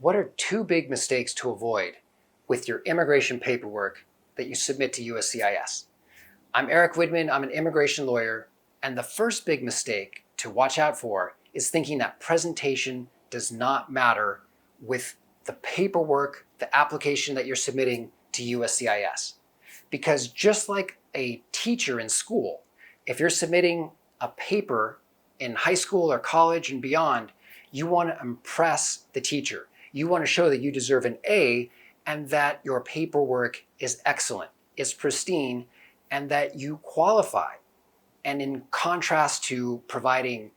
What are two big mistakes to avoid with your immigration paperwork that you submit to USCIS? I'm Erick Widman, I'm an immigration lawyer, and the first big mistake to watch out for is thinking that presentation does not matter with the paperwork, the application that you're submitting to USCIS. Because just like a teacher in school, if you're submitting a paper in high school or college and beyond, you want to impress the teacher. You want to show that you deserve an A and that your paperwork is excellent, is pristine, and that you qualify. And in contrast to providing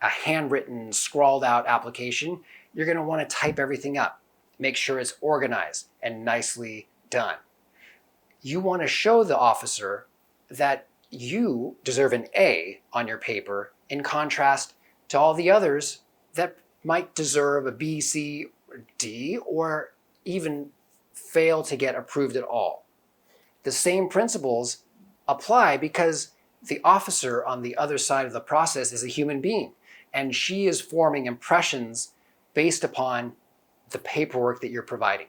a handwritten, scrawled out application, you're going to want to type everything up, make sure it's organized and nicely done. You want to show the officer that you deserve an A on your paper in contrast to all the others that might deserve a B, C, or D, or even fail to get approved at all. The same principles apply because the officer on the other side of the process is a human being, and she is forming impressions based upon the paperwork that you're providing.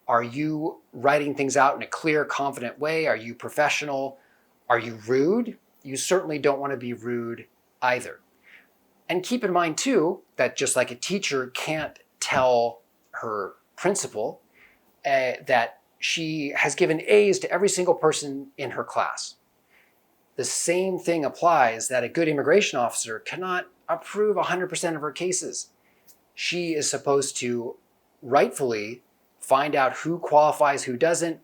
Are you writing things out in a clear, confident way? Are you professional? Are you rude? You certainly don't want to be rude either. And keep in mind too, that just like a teacher can't tell her principal that she has given A's to every single person in her class. The same thing applies that a good immigration officer cannot approve 100% of her cases. She is supposed to rightfully find out who qualifies, who doesn't,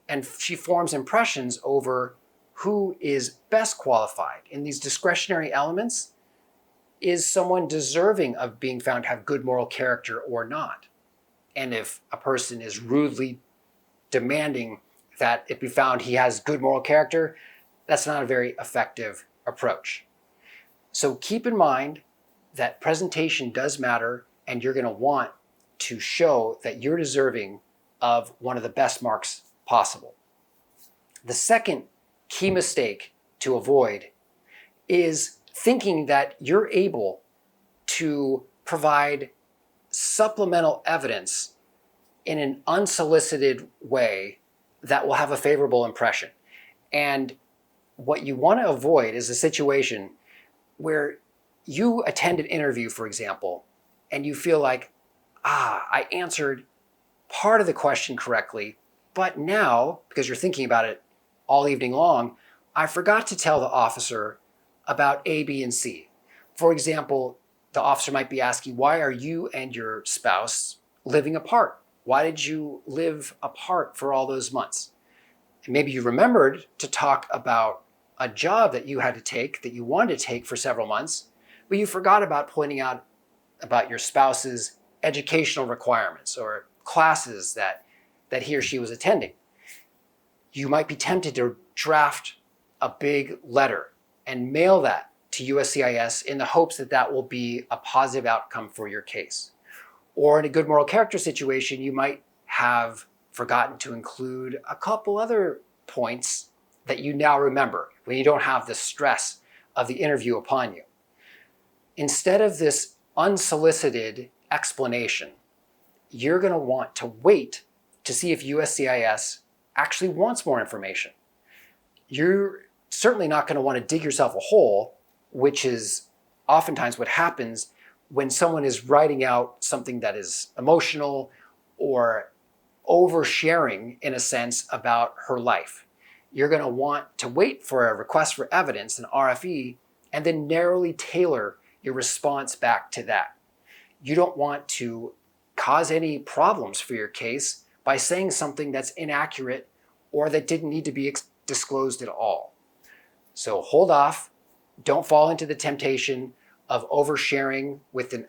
and she forms impressions over who is best qualified. In these discretionary elements, is someone deserving of being found to have good moral character or not? And if a person is rudely demanding that it be found he has good moral character, that's not a very effective approach. So keep in mind that presentation does matter, and you're going to want to show that you're deserving of one of the best marks possible. The second key mistake to avoid is thinking that you're able to provide supplemental evidence in an unsolicited way that will have a favorable impression. And what you want to avoid is a situation where you attend an interview, for example, and you feel like, I answered part of the question correctly, but now, because you're thinking about it all evening long, I forgot to tell the officer about A, B, and C. For example, the officer might be asking, why are you and your spouse living apart? Why did you live apart for all those months? And maybe you remembered to talk about a job that you had to take, that you wanted to take for several months, but you forgot about pointing out about your spouse's educational requirements or classes that he or she was attending. You might be tempted to draft a big letter and mail that to USCIS in the hopes that that will be a positive outcome for your case. Or in a good moral character situation, you might have forgotten to include a couple other points that you now remember when you don't have the stress of the interview upon you. Instead of this unsolicited explanation, you're going to want to wait to see if USCIS actually wants more information. You're certainly not going to want to dig yourself a hole, which is oftentimes what happens when someone is writing out something that is emotional or oversharing, in a sense, about her life. You're going to want to wait for a request for evidence, an RFE, and then narrowly tailor your response back to that. You don't want to cause any problems for your case by saying something that's inaccurate or that didn't need to be disclosed at all. So hold off. Don't fall into the temptation of oversharing with an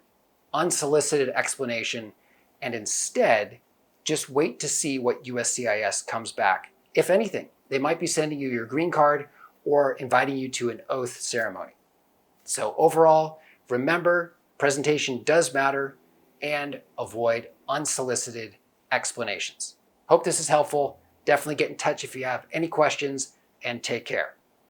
unsolicited explanation, and instead just wait to see what USCIS comes back. If anything, they might be sending you your green card or inviting you to an oath ceremony. So overall, remember, presentation does matter, and avoid unsolicited explanations. Hope this is helpful. Definitely get in touch if you have any questions, and take care.